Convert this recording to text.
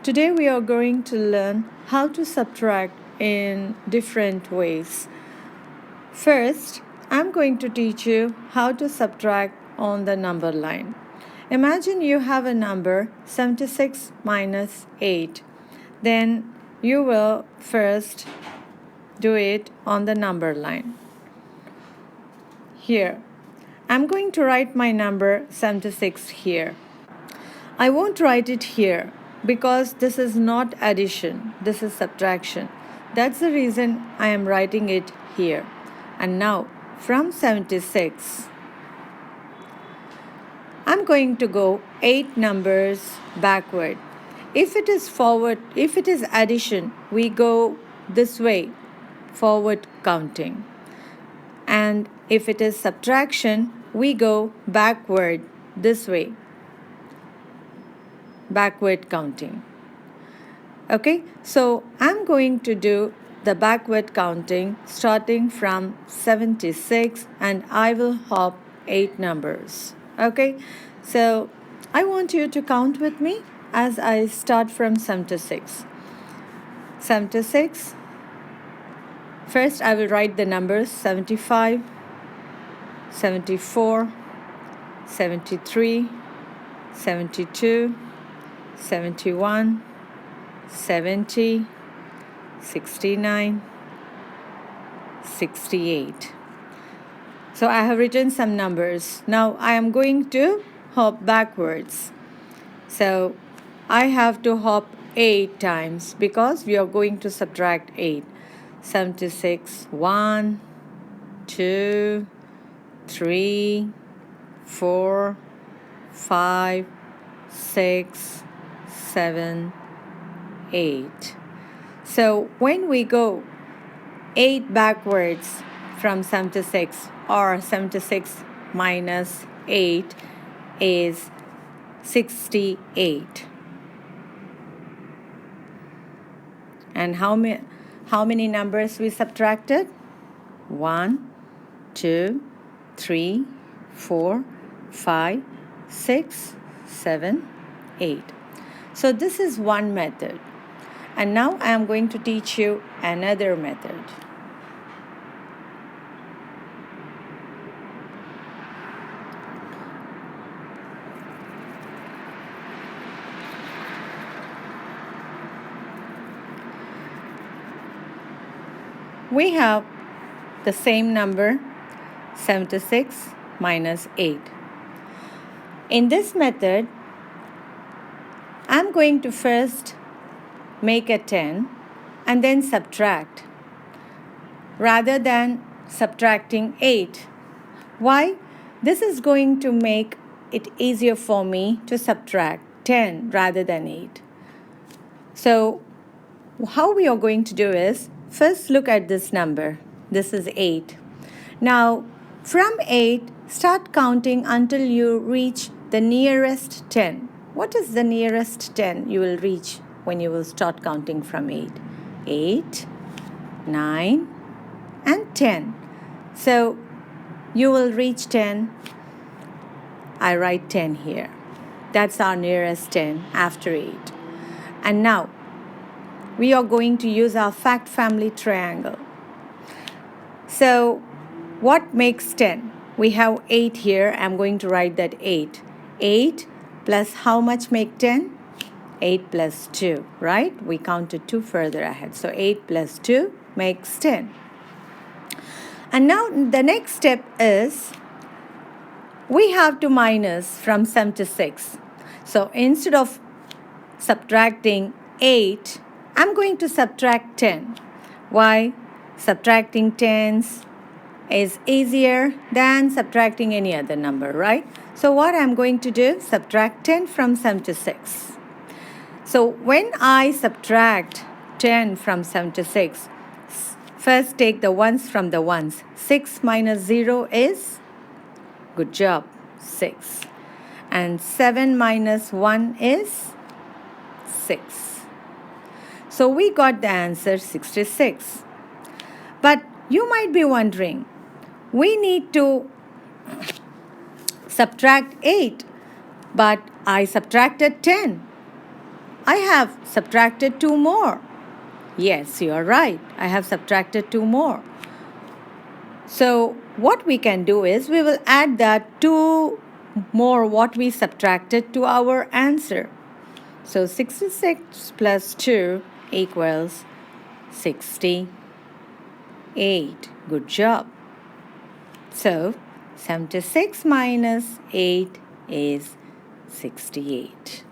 Today we are going to learn how to subtract in different ways. First, I'm going to teach you how to subtract on the number line. Imagine you have a number 76 minus 8. Then you will first do it on the number line. Here, I'm going to write my number 76 here. I won't write it here because this is not addition, this is subtraction. That's the reason I am writing it here. And now, from 76, I'm going to go 8 numbers backward. If it is forward, if it is addition, we go this way, forward counting. And if it is subtraction, we go backward this way, backward counting. Okay, so I'm going to do the backward counting starting from 76 and I will hop 8 numbers. Okay, so I want you to count with me as I start from 76. 76. First, I will write the numbers 75, 74, 73, 72, 71, 70, 69, 68. So I have written some numbers. Now I am going to hop backwards. So I have to hop 8 times because we are going to subtract 8. 76, 1, 2, 3, 4, 5, 6, 7, 8. So when we go 8 backwards from 76, or 76 minus 8 is 68. And how many numbers we subtracted? 1, 2, 3, 4, 5, 6, 7, 8. So this is one method. And now I am going to teach you another method. We have the same number 76 minus 8. In this method, I'm going to first make a 10 and then subtract rather than subtracting 8. Why? This is going to make it easier for me to subtract 10 rather than 8. So how we are going to do is, first look at this number. This is 8. Now from 8, start counting until you reach the nearest 10. What is the nearest 10 you will reach when you will start counting from 8? 8, 9, and 10. So you will reach 10. I write 10 here. That's our nearest 10 after 8. And now we are going to use our fact family triangle. So what makes 10? We have 8 here. I'm going to write that 8. 8 plus how much make 10? 8 plus 2, right? We counted 2 further ahead. So 8 plus 2 makes 10. And now the next step is we have to minus from 76. So instead of subtracting 8, I'm going to subtract 10. Why? Subtracting 10s is easier than subtracting any other number, right? So what I'm going to do, subtract 10 from 76. So when I subtract 10 from 76, first take the ones from the ones. 6 minus 0 is, good job, 6. And 7 minus 1 is 6. So we got the answer 66. But you might be wondering, we need to subtract 8, but I subtracted 10. I have subtracted 2 more. Yes, you are right. I have subtracted 2 more. So what we can do is we will add that 2 more what we subtracted to our answer. So 66 plus 2 equals 68. Good job. So 76 minus 8 is 68.